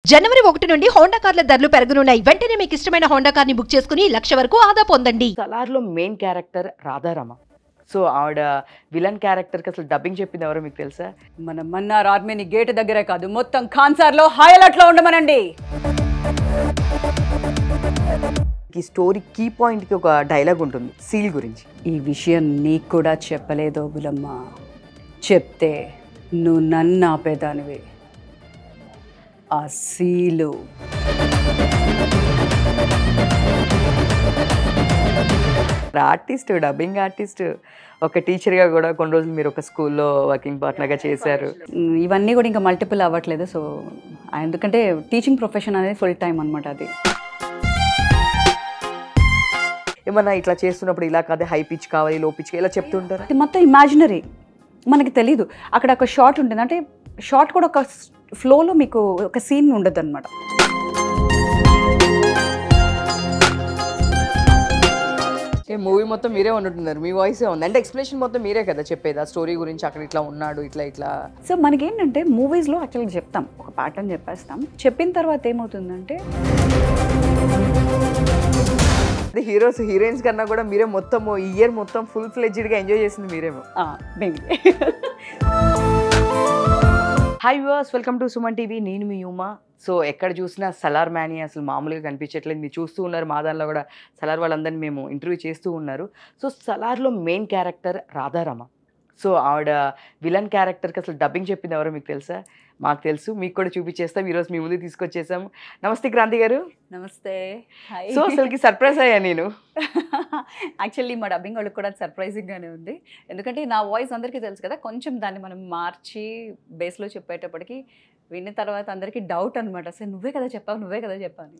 జనవరి 1 నుండి హోండా కార్ల ధరలు పెరగనున్నాయి. వెంటనే మీకు ఇష్టమైన హోండా కార్ని బుక్ చేసుకుని 1,00,000 వరకు ఆదా పొందండి. సలార్లో మెయిన్ క్యారెక్టర్ రాధారమ. సో ఆవిడ విలన్ క్యారెక్టర్కి అసలు డబ్బింగ్ చెప్పింది ఎవరో మీకు తెలుసా? మన మన్నార్ ఆర్మీని గేట్ దగ్గరే కాదు మొత్తం ఖాన్సార్లో హైలైట్లో ఉండమనండి. ఈ స్టోరీ కీ పాయింట్కి ఒక డైలాగ్ ఉంటుంది సీల్ గురించి. ఈ విషయం నీకు కూడా చెప్పలేదో బులమ్మ, చెప్తే నువ్వు నన్ను ఆపేదానివి. ఆ సీలు ఆర్టిస్ట్, డబ్బింగ్ ఆర్టిస్ట్, ఒక టీచర్గా కూడా కొన్ని రోజులు మీరు ఒక స్కూల్లో వర్కింగ్ పార్ట్నర్గా చేశారు. ఇవన్నీ కూడా ఇంకా మల్టిపుల్ అవ్వట్లేదు. సో ఎందుకంటే టీచింగ్ ప్రొఫెషన్ అనేది ఫుల్ టైం అనమాట. అది ఏమన్నా ఇట్లా చేస్తున్నప్పుడు ఇలా కాదే హై పిచ్ కావాలి, లో పిచ్ ఇలా చెప్తుంటారు. అది మొత్తం ఇమాజినరీ, మనకి తెలీదు. అక్కడ ఒక షార్ట్ ఉంటుంది, అంటే షార్ట్ కూడా ఒక ఫ్లోలో మీకు ఒక సీన్ ఉండదు అనమాట. మూవీ మొత్తం మీరే ఉంటున్నారు, మీ వాయిసే ఉంది అంటే ఎక్స్ప్లెనేషన్ మొత్తం మీరే కదా చెప్పేది ఆ స్టోరీ గురించి, అక్కడ ఇట్లా ఉన్నాడు ఇట్లా ఇట్లా. సో మనకేంటంటే మూవీస్లో యాక్చువల్గా చెప్తాం, ఒక ప్యాటర్న్ చెప్పేస్తాం. చెప్పిన తర్వాత ఏమవుతుందంటే హీరోస్ హీరోయిన్స్ కన్నా కూడా మీరే మొత్తం ఈ ఇయర్ మొత్తం ఫుల్ ఫ్లెడ్జ్డ్గా ఎంజాయ్ చేసింది మీరేమో. Maybe. Hi viewers, welcome to Suman TV. నేను మీ ఉమా. సో ఎక్కడ చూసినా సలార్ మ్యానీ అసలు మామూలుగా కనిపించట్లేదు. మీరు చూస్తూ ఉన్నారు, మా దానిలో కూడా సలార్ వాళ్ళందరినీ మేము ఇంటర్వ్యూ చేస్తూ ఉన్నారు. సో సలార్లో మెయిన్ క్యారెక్టర్ రాధారమ. సో ఆవిడ విలన్ క్యారెక్టర్కి అసలు డబ్బింగ్ చెప్పింది ఎవరో మీకు తెలుసా? మాకు తెలుసు, మీకు కూడా చూపించేస్తాం. ఈరోజు మీ ముందు తీసుకొచ్చేసాము. నమస్తే క్రాంతి గారు. నమస్తే. సో అసలుకి సర్ప్రైజ్ అయ్యా నేను. యాక్చువల్లీ మా డబ్బింగ్ వాళ్ళకి కూడా సర్ప్రైజింగ్గానే ఉంది. ఎందుకంటే నా వాయిస్ అందరికీ తెలుసు కదా, కొంచెం దాన్ని మనం మార్చి బేస్లో చెప్పేటప్పటికి విన్న తర్వాత అందరికీ డౌట్ అనమాట, అసలు నువ్వే కదా చెప్పావు.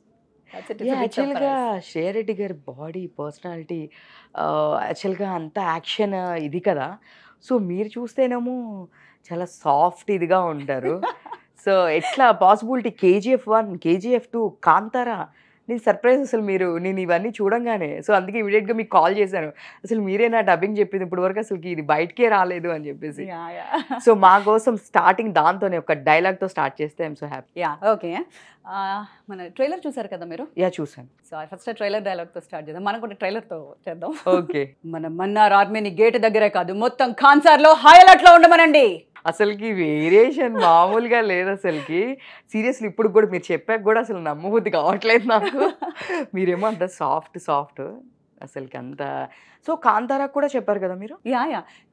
యాక్చువల్గా శ్రేయ రెడ్డి గారి బాడీ, పర్సనాలిటీ యాక్చువల్గా అంతా యాక్షన్ ఇది కదా. సో మీరు చూస్తేనేమో చాలా సాఫ్ట్ ఇదిగా ఉంటారు. సో ఎట్లా పాసిబిలిటీ? KGF 1, KGF 2, కాంతారా, నేను సర్ప్రైజ్ అసలు నేను ఇవన్నీ చూడంగానే. సో అందుకే ఇమీడియట్గా మీకు కాల్ చేశాను, అసలు మీరే నా డబ్బింగ్ చెప్పింది ఇప్పుడు వరకు అసలు ఇది బయటకే రాలేదు అని చెప్పేసి. సో మా కోసం స్టార్టింగ్ దాంతోనే ఒక డైలాగ్తో స్టార్ట్ చేస్తే ఐఎమ్ సో హ్యాపీ. ఓకే, మన ట్రైలర్ చూసారు కదా మీరు? చూసాను. సో ఫస్ట్ ట్రైలర్ డైలాగ్తో స్టార్ట్ చేద్దాం. మనం కూడా ట్రైలర్తో చేద్దాం. ఓకే. మన మన్నార్ ఆర్మీని గేట్ దగ్గరే కాదు మొత్తం ఖాన్సార్లో హైలైట్లో ఉండమనండి. అసలుకి వేరియేషన్ మామూలుగా లేదు అసలుకి. సీరియస్లీ ఇప్పుడు కూడా మీరు చెప్పాక కూడా అసలు నమ్మబుద్ధి కావట్లేదు నాకు. మీరేమో అంత సాఫ్ట్ అసలుకి అంత. సో కాంతారా కూడా చెప్పారు కదా మీరు?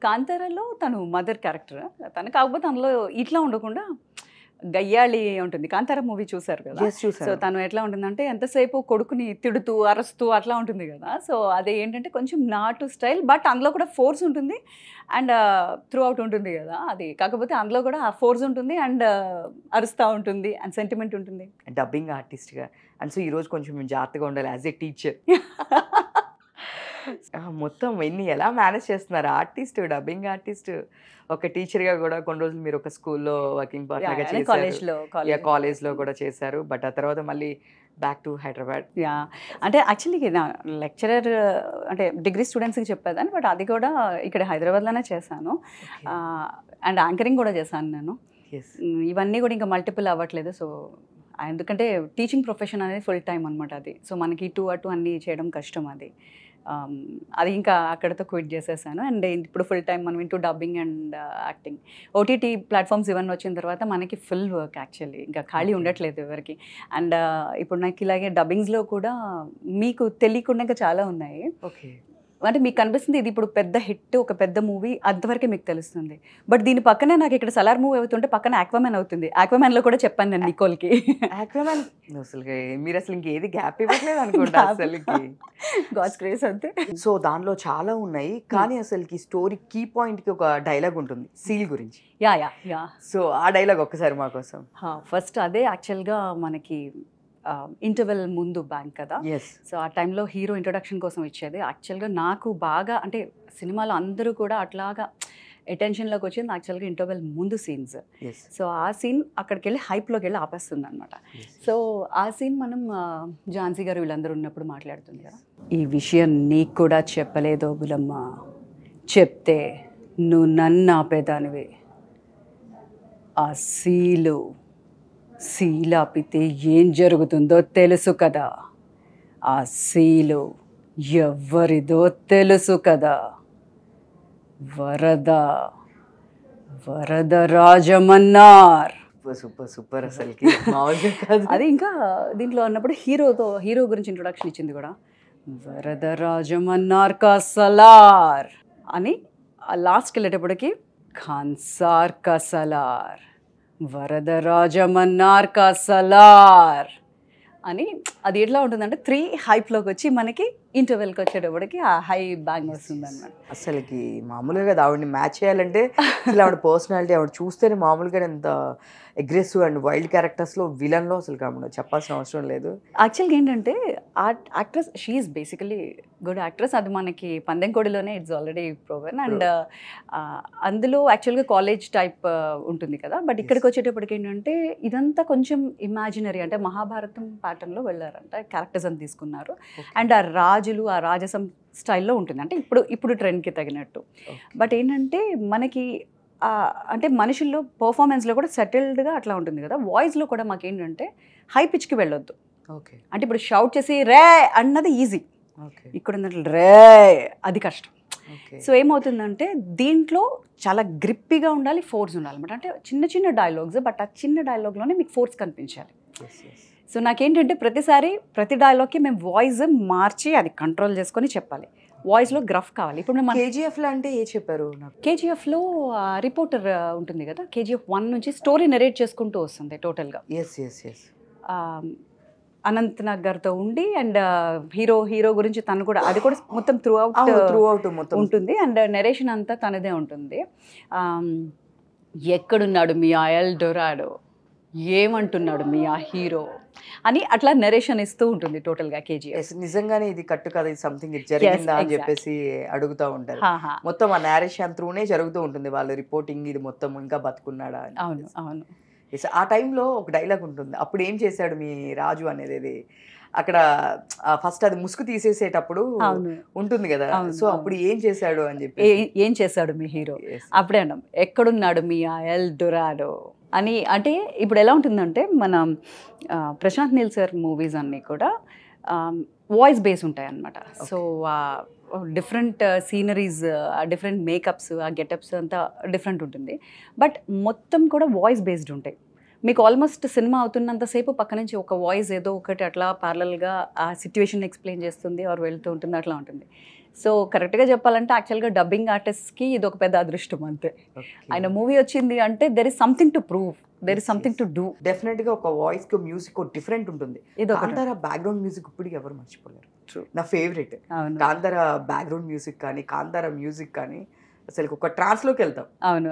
కాంతారాలో తను మదర్ క్యారెక్టర్. తను కాకపోతే అందులో ఇట్లా ఉండకుండా గయ్యాళి ఉంటుంది. కాంతారా మూవీ చూసారు కదా? సో తను ఎట్లా ఉంటుందంటే ఎంతసేపు కొడుకుని తిడుతూ అరుస్తూ అట్లా ఉంటుంది కదా. సో అదే ఏంటంటే కొంచెం నాటు స్టైల్, బట్ అందులో కూడా ఫోర్స్ ఉంటుంది అండ్ త్రూ అవుట్ ఉంటుంది కదా. అది కాకపోతే అందులో కూడా ఆ ఫోర్స్ ఉంటుంది అండ్ అరుస్తూ ఉంటుంది అండ్ సెంటిమెంట్ ఉంటుంది. డబ్బింగ్ ఆర్టిస్ట్గా అండ్ సో ఈరోజు కొంచెం జాగ్రత్తగా ఉండాలి యాజ్ ఏ టీచర్. మొత్తం ఎన్ని ఎలా మేనేజ్ చేస్తున్నారు? ఆర్టిస్ట్, డబ్బింగ్ ఆర్టిస్ట్, ఒక టీచర్గా కూడా కొన్ని రోజులు మీరు ఒక స్కూల్లో వర్కింగ్ పార్ట్నర్గా చేశారు, కాలేజ్లో కూడా చేశారు. బట్ ఆ తర్వాత మళ్ళీ బ్యాక్ టు హైదరాబాద్. అంటే యాక్చువల్లీ నా లెక్చరర్ అంటే డిగ్రీ స్టూడెంట్స్కి చెప్పేదాన్ని, బట్ అది కూడా ఇక్కడ హైదరాబాద్లోనే చేశాను. అండ్ యాంకరింగ్ కూడా చేశాను నేను. ఇవన్నీ కూడా ఇంకా మల్టిపుల్ అవ్వట్లేదు. సో ఎందుకంటే టీచింగ్ ప్రొఫెషన్ అనేది ఫుల్ టైం అనమాట. అది సో మనకి ఇటు అటు అన్నీ చేయడం కష్టం. అది ఇంకా అక్కడితో క్విట్ చేసేసాను. అండ్ ఇప్పుడు ఫుల్ టైం మనం into dubbing and acting. OTT platforms ఇవన్నీ వచ్చిన తర్వాత మనకి ఫుల్ వర్క్ యాక్చువల్లీ, ఇంకా ఖాళీ ఉండట్లేదు ఎవరికి. అండ్ ఇప్పుడు నాకు ఇలాగే డబ్బింగ్స్లో కూడా మీకు తెలియకుండా ఇంకా చాలా ఉన్నాయి. ఓకే. అంటే మీకు కనిపిస్తుంది ఇది ఇప్పుడు పెద్ద హిట్, ఒక పెద్ద మూవీ, అంతవరకే మీకు తెలుస్తుంది. బట్ దీని పక్కనే నాకు ఇక్కడ సలార్ మూవీ అవుతుంటే పక్కన ఆక్వామ్యాన్ అవుతుంది. ఆక్వామ్యాన్లో కూడా చెప్పాను నేను నికోల్కి. ఆక్వామ్యాన్ అసలు మీరు అసలు ఇంకేది గ్యాప్ ఇవ్వట్లేదు అనుకుంటా అసలుకి. గాడ్స్ గ్రేస్ అంతే. సో దానిలో చాలా ఉన్నాయి, కానీ అసలుకి స్టోరీ కీ పాయింట్కి ఒక డైలాగ్ ఉంటుంది సీల్ గురించి. యా. సో ఆ డైలాగ్ ఒక్కసారి మా కోసం. ఫస్ట్ అదే యాక్చువల్గా మనకి ఇంటర్వెల్ ముందు బ్యాంక్ కదా. సో ఆ టైంలో హీరో ఇంట్రొడక్షన్ కోసం ఇచ్చేది. యాక్చువల్గా నాకు బాగా అంటే సినిమాలో అందరూ కూడా అట్లాగా అటెన్షన్లోకి వచ్చింది యాక్చువల్గా ఇంటర్వెల్ ముందు సీన్స్. సో ఆ సీన్ అక్కడికి వెళ్ళి హైప్లోకి వెళ్ళి ఆపేస్తుంది అనమాట. సో ఆ సీన్ మనం ఝాన్సీ గారు వీళ్ళందరూ ఉన్నప్పుడు మాట్లాడుతుంది కదా, ఈ విషయం నీకు కూడా చెప్పలేదో బులమ్మ, చెప్తే నువ్వు నన్ను ఆపేదానివి. ఆ సీలు సీలాపితే ఏం జరుగుతుందో తెలుసు కదా, ఆ సీలు ఎవరిదో తెలుసు కదా, వరద వరద రాజమన్నార్. సూపర్ సూపర్ అసలుకి మామూలుగా కాదు. అది ఇంకా దీంట్లో అన్నప్పుడు హీరో గురించి ఇంట్రొడక్షన్ ఇచ్చింది కూడా, వరద రాజమన్నార్ కా సలార్ అని. ఆ లాస్ట్కి వెళ్ళేటప్పటికి ఖాన్సార్ కా సలార్, వరద రాజమన్నార్ కా సలార్ అని. అది ఎట్లా ఉంటుందంటే 3 హైప్లోకి వచ్చి మనకి ఇంటర్వెల్కి వచ్చేటప్పటికి ఆ హై బ్యాంగ్ వస్తుంది అనమాట. అసలుకి మామూలుగా కదా ఆవిడని మ్యాచ్ చేయాలంటే అసలు ఆవిడ పర్సనాలిటీ ఆవిడ చూస్తేనే మామూలుగా ఎంత అగ్రెసివ్ అండ్ వైల్డ్ క్యారెక్టర్స్లో విలన్లో అసలు కాకుండా చెప్పాల్సిన అవసరం లేదు. యాక్చువల్గా ఏంటంటే actress she is basically good actress. అది మనకి పందెంకోడిలోనే ఇట్స్ ఆల్రెడీ ప్రూవెన్. అండ్ అందులో యాక్చువల్గా కాలేజ్ టైప్ ఉంటుంది కదా, బట్ ఇక్కడికి వచ్చేటప్పటికి ఏంటంటే ఇదంతా కొంచెం ఇమాజినరీ, అంటే మహాభారతం ప్యాటర్న్లో వెళ్ళారంట, క్యారెక్టర్స్ అని తీసుకున్నారు. అండ్ ఆ రాజులు ఆ రాజసం స్టైల్లో ఉంటుంది, అంటే ఇప్పుడు ట్రెండ్కి తగినట్టు. బట్ ఏంటంటే మనకి అంటే మనుషుల్లో పర్ఫార్మెన్స్లో కూడా సెటిల్డ్గా అట్లా ఉంటుంది కదా. వాయిస్లో కూడా మాకేంటంటే హై పిచ్కి వెళ్ళొద్దు. ఓకే, అంటే ఇప్పుడు షౌట్ చేసి రే అన్నది ఈజీ, ఇక్కడ ఉన్నట్లు రే అది కష్టం. సో ఏమవుతుందంటే దీంట్లో చాలా గ్రిప్పిగా ఉండాలి, ఫోర్స్ ఉండాలన్నమాట. అంటే చిన్న చిన్న డైలాగ్స్, బట్ ఆ చిన్న డైలాగ్లోనే మీకు ఫోర్స్ కనిపించాలి. సో నాకేంటంటే ప్రతి డైలాగ్కి మేము వాయిస్ మార్చి అది కంట్రోల్ చేసుకొని చెప్పాలి. వాయిస్లో గ్రఫ్ కావాలి. ఇప్పుడు మనం కేజీఎఫ్లో అంటే ఏ చెప్పారు? కేజీఎఫ్లో రిపోర్టర్ ఉంటుంది కదా, KGF 1 నుంచి స్టోరీ నెరేట్ చేసుకుంటూ వస్తుంది టోటల్గా. అనంత్ నాగ్ గారితో ఉండి, అండ్ హీరో గురించి తను కూడా, అది కూడా మొత్తం త్రూ అవుట్ ఉంటుంది. అండ్ నెరేషన్ అంతా తనదే ఉంటుంది. ఎక్కడున్నాడు మీ ఆ ఎల్ డొరాడో, ఏమంటున్నాడు మీ ఆ హీరో అని అట్లా నెరేషన్ ఇస్తూ ఉంటుంది టోటల్గా KGF. నిజంగానే ఇది కట్టు కదా, ఇది సంథింగ్ ఇది జరిగిందా అని చెప్పేసి అడుగుతూ ఉంటారు. మొత్తం ఆ నేరేషన్ త్రూనే జరుగుతూ ఉంటుంది, వాళ్ళ రిపోర్టింగ్ ఇది మొత్తం, ఇంకా బతుకున్నాడా అని. అవును. ఆ టైంలో ఒక డైలాగ్ ఉంటుంది, అప్పుడు ఏం చేశాడు మీ రాజు అనేది అక్కడ ఫస్ట్ అది ముసుగు తీసేసేటప్పుడు ఉంటుంది కదా, సో అప్పుడు ఏం చేశాడు అని చెప్పి, ఏం చేశాడు మీ హీరో అప్పుడే అన్నాం, ఎక్కడున్నాడు మీ ఆ ఎల్ డొరాడో అని. అంటే ఇప్పుడు ఎలా ఉంటుందంటే మన ప్రశాంత్ నీల్ సార్ మూవీస్ అన్నీ కూడా వాయిస్ బేస్ ఉంటాయి అన్నమాట. So different sceneries, different makeups, ఆ గెటప్స్ అంతా డిఫరెంట్ ఉంటుంది, బట్ మొత్తం కూడా వాయిస్ బేస్డ్ ఉంటాయి. మీకు ఆల్మోస్ట్ సినిమా అవుతున్నంతసేపు పక్క నుంచి ఒక వాయిస్ ఏదో ఒకటి అట్లా ప్యారలల్గా ఆ సిచ్యువేషన్ ఎక్స్ప్లెయిన్ చేస్తుంది, ఆర్ వెళ్తూ ఉంటుంది, అట్లా ఉంటుంది. సో కరెక్ట్గా చెప్పాలంటే యాక్చువల్గా డబ్బింగ్ ఆర్టిస్ట్కి ఇది ఒక పెద్ద అదృష్టం అంతే. ఆయన మూవీ వచ్చింది అంటే there is something to prove, there is something to do. డెఫినెట్గా ఒక వాయిస్కి మ్యూజిక్ డిఫరెంట్ ఉంటుంది. కాంతారా బ్యాక్గ్రౌండ్ మ్యూజిక్ ఇప్పటికి ఎవరు మర్చిపోలేరు. నా ఫేవరెట్ కాంతారా బ్యాక్గ్రౌండ్ మ్యూజిక్ కానీ, కాంతారా మ్యూజిక్ కానీ అసలు ఒక ట్రాన్స్లోకి వెళ్తాం.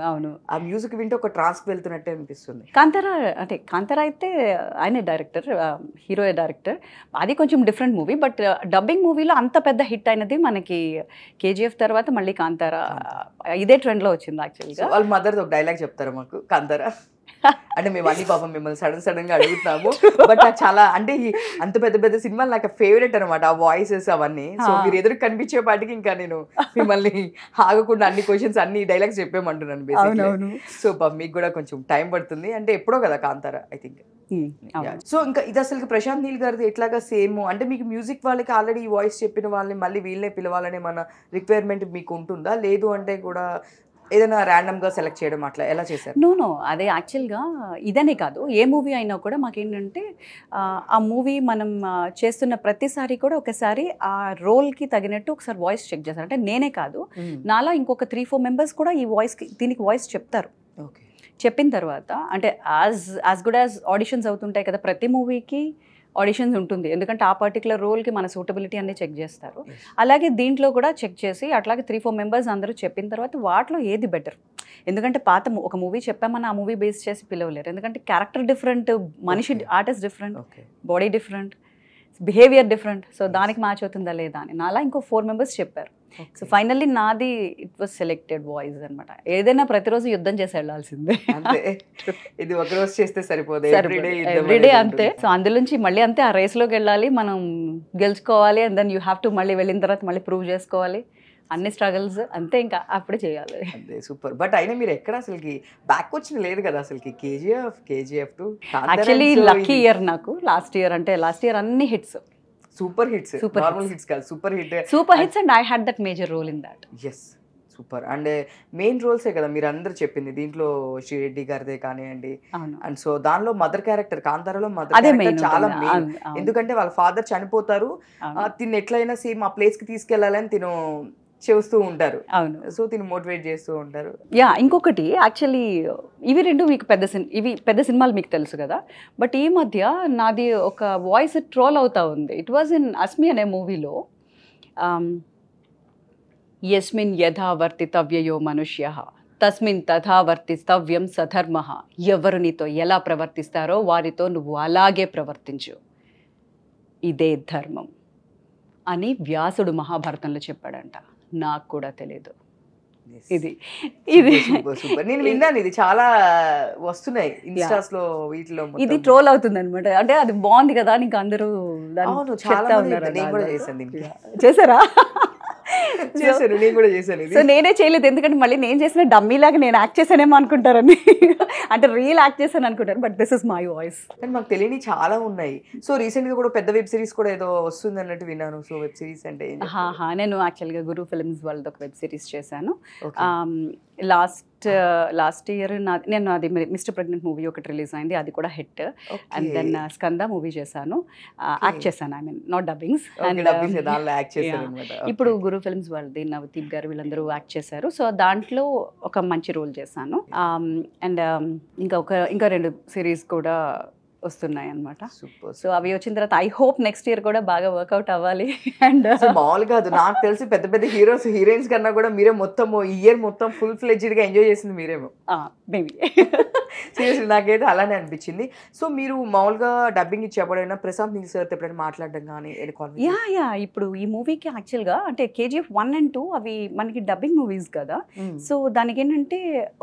అవును ఆ మ్యూజిక్ వింటే ఒక ట్రాన్స్కి వెళ్తున్నట్టే అనిపిస్తుంది. కాంతారా అయితే ఆయనే డైరెక్టర్, హీరో డైరెక్టర్. అది కొంచెం డిఫరెంట్ మూవీ, బట్ డబ్బింగ్ మూవీలో అంత పెద్ద హిట్ అయినది మనకి KGF తర్వాత మళ్ళీ కాంతారా. ఇదే ట్రెండ్లో వచ్చింది యాక్చువల్గా. వాళ్ళ మదర్ ఒక డైలాగ్ చెప్తారు మాకు కాంతారా అంటే మేము అన్ని పాపం మిమ్మల్ని సడన్ గా అడుగుతున్నాము, బట్ నాకు చాలా అంటే అంత పెద్ద సినిమాలు నాకు ఫేవరెట్ అనమాట, ఆ వాయిసెస్ అవన్నీ. సో మీరు ఎదురు కనిపించే పాటికి ఇంకా నేను మిమ్మల్ని ఆగకుండా అన్ని క్వశ్చన్స్ అన్ని డైలాగ్స్ చెప్పేమంటున్నాను బేసిక్లీ. సో మీకు కూడా కొంచెం టైం పడుతుంది, అంటే ఎప్పుడో కదా కాంతారా ఐ థింక్. సో ఇంకా ఇది అసలు ప్రశాంత్ నీల్ గారిది ఎట్లాగా సేమ్, అంటే మీకు మ్యూజిక్ వాళ్ళకి ఆల్రెడీ ఈ వాయిస్ చెప్పిన వాళ్ళని మళ్ళీ వీళ్ళనే పిలవాలనే మన రిక్వైర్మెంట్ మీకు ఉంటుందా, లేదు అంటే కూడా ఏదైనా ర్యాండమ్గా సెలెక్ట్ చేయడం అట్లా ఎలా చేశారు? నో అదే యాక్చువల్గా ఇదనే కాదు, ఏ మూవీ అయినా కూడా మాకేంటంటే ఆ మూవీ మనం చేస్తున్న ప్రతిసారి కూడా ఒకసారి ఆ రోల్కి తగినట్టు ఒకసారి వాయిస్ చెక్ చేస్తారు. అంటే నేనే కాదు, నాలా ఇంకొక 3-4 మెంబర్స్ కూడా ఈ వాయిస్కి దీనికి వాయిస్ చెప్తారు. చెప్పిన తర్వాత అంటే యాజ్ గుడ్ యాజ్ ఆడిషన్స్ అవుతుంటాయి కదా, ప్రతి మూవీకి ఆడిషన్స్ ఉంటుంది, ఎందుకంటే ఆ పర్టికులర్ రోల్కి మన సూటబిలిటీ అన్నీ చెక్ చేస్తారు. అలాగే దీంట్లో కూడా చెక్ చేసి అట్లాగే 3-4 మెంబర్స్ అందరూ చెప్పిన తర్వాత వాటిలో ఏది బెటర్, ఎందుకంటే పాత ఒక మూవీ చెప్పామని ఆ మూవీ బేస్ చేసి పిలవలేరు, ఎందుకంటే క్యారెక్టర్ డిఫరెంట్, మనిషి artist different, body different, behaviour different. So దానికి మ్యాచ్ అవుతుందా లేదా అని నాలా ఇంకో 4 మెంబర్స్ చెప్పారు. సో ఫైనల్లీ నాది ఇట్ వాజ్ సెలెక్టెడ్ వాయిస్ అనమాట. ఏదైనా ప్రతిరోజు యుద్ధం చేసి వెళ్ళాల్సిందే, ఇది ఒక రోజు చేస్తే సరిపోదు, ఎవ్రీడే అంతే. సో అందులోంచి మళ్ళీ అంతే ఆ రేస్లోకి వెళ్ళాలి, మనం గెలుచుకోవాలి, and then you have to మళ్ళీ వెళ్ళిన తర్వాత మళ్ళీ ప్రూవ్ చేసుకోవాలి, అన్ని స్ట్రగల్స్ అంతే, ఇంకా అప్పుడే చేయాలి. అదే సూపర్. బట్ అయినా మీరు ఎక్కడ అసలుకి బ్యాక్ వచ్చిన లేదు కదా అసలుకి, KGF two actually lucky year నాకు. లాస్ట్ ఇయర్ అన్ని hits, super hits, normal hits కాదు, super hits and I had that major role in that. Yes super. And main రోల్సే కదా మీరు అందరు చెప్పింది దీంట్లో, శ్రీరెడ్డి గారిదే కానివ్వండి. అండ్ సో దానిలో మదర్ క్యారెక్టర్, కాంతారాలో మదర్ క్యారెక్టర్ చాలా మెయిన్. ఎందుకంటే వాళ్ళ ఫాదర్ చనిపోతారు, తిని ఎట్లయినా సేమ్ ఆ ప్లేస్ కి తీసుకెళ్లాలని తిను చేస్తూ ఉంటారు. అవును. సో తిని మోటివేట్ చేస్తూ ఉంటారు. యా, ఇంకొకటి యాక్చువల్లీ ఇవి రెండు మీకు పెద్ద సినిమాలు మీకు తెలుసు కదా, బట్ ఈ మధ్య నాది ఒక వాయిస్ ట్రోల్ అవుతా ఉంది. ఇట్ వాజ్ ఇన్ అస్మి అనే మూవీలో, యస్మిన్ యథా వర్తితవ్యయో మనుష్యః తస్మిన్ తథా వర్తిస్తవ్యం సధర్మః. ఎవరు నీతో ఎలా ప్రవర్తిస్తారో వారితో నువ్వు అలాగే ప్రవర్తించు, ఇదే ధర్మం అని వ్యాసుడు మహాభారతంలో చెప్పాడంట. నాకు కూడా తెలియదు. ఇది సూపర్. నేను విన్నాను, ఇది చాలా వస్తున్నాయి ఇన్స్టాస్ లో, వీటిలో ఇది ట్రోల్ అవుతుంది అనమాట. అంటే అది బాగుంది కదా, నీకు అందరూ చేశారా? నేను కూడా చేశాను. సో నేనే చేయలేదు, ఎందుకంటే మళ్ళీ నేను చేసిన డమ్మీ లాగా నేను యాక్ట్ చేశానేమో అనుకుంటారని, అంటే రియల్ యాక్ట్ చేశాను అనుకుంటారు. But this is my voice. కానీ మాకు తెలియని చాలా ఉన్నాయి. సో రీసెంట్ గా కూడా పెద్ద వెబ్ సిరీస్ కూడా ఏదో వస్తుంది అన్నట్టు విన్నాను. సో వెబ్ సిరీస్ అంటే నేను యాక్చువల్గా గురు ఫిల్మ్స్ వాళ్ళది ఒక వెబ్ సిరీస్ చేశాను. లాస్ట్ ఇయర్ నేను అది మిస్టర్ ప్రెగ్నెంట్ మూవీ ఒకటి రిలీజ్ అయింది, అది కూడా hit. And then Skanda movie చేశాను, యాక్ట్ చేశాను. I mean not dubbings. ఇప్పుడు గురు ఫిల్మ్స్ వాళ్ళది నవదీప్ గారు వీళ్ళందరూ యాక్ట్ చేశారు. సో దాంట్లో ఒక మంచి రోల్ చేశాను. అండ్ ఇంకా 2 సిరీస్ కూడా వస్తున్నాయి అనమాట. సో అవి వచ్చిన తర్వాత ఐ హోప్ నెక్స్ట్ ఇయర్ కూడా బాగా వర్కౌట్ అవ్వాలి. అండ్ మామూలు కాదు, నాకు తెలిసి పెద్ద పెద్ద హీరోయిన్స్ కన్నా కూడా మీరే మొత్తం ఇయర్ మొత్తం ఫుల్ ఫ్లెడ్జ్డ్ గా ఎంజాయ్ చేసింది మీరేమో. మేబీ సీరియస్లీ నాకైతే అలానే అనిపించింది. సో మీరు మామూలుగా డబ్బింగ్ ఇచ్చి ఎప్పుడైనా ప్రశాంత్ నీల్ సార్ ఎప్పుడైనా మాట్లాడడం కానీ? యా ఇప్పుడు ఈ మూవీకి యాక్చువల్గా అంటే KGF 1 and 2 అవి మనకి డబ్బింగ్ మూవీస్ కదా. సో దానికి ఏంటంటే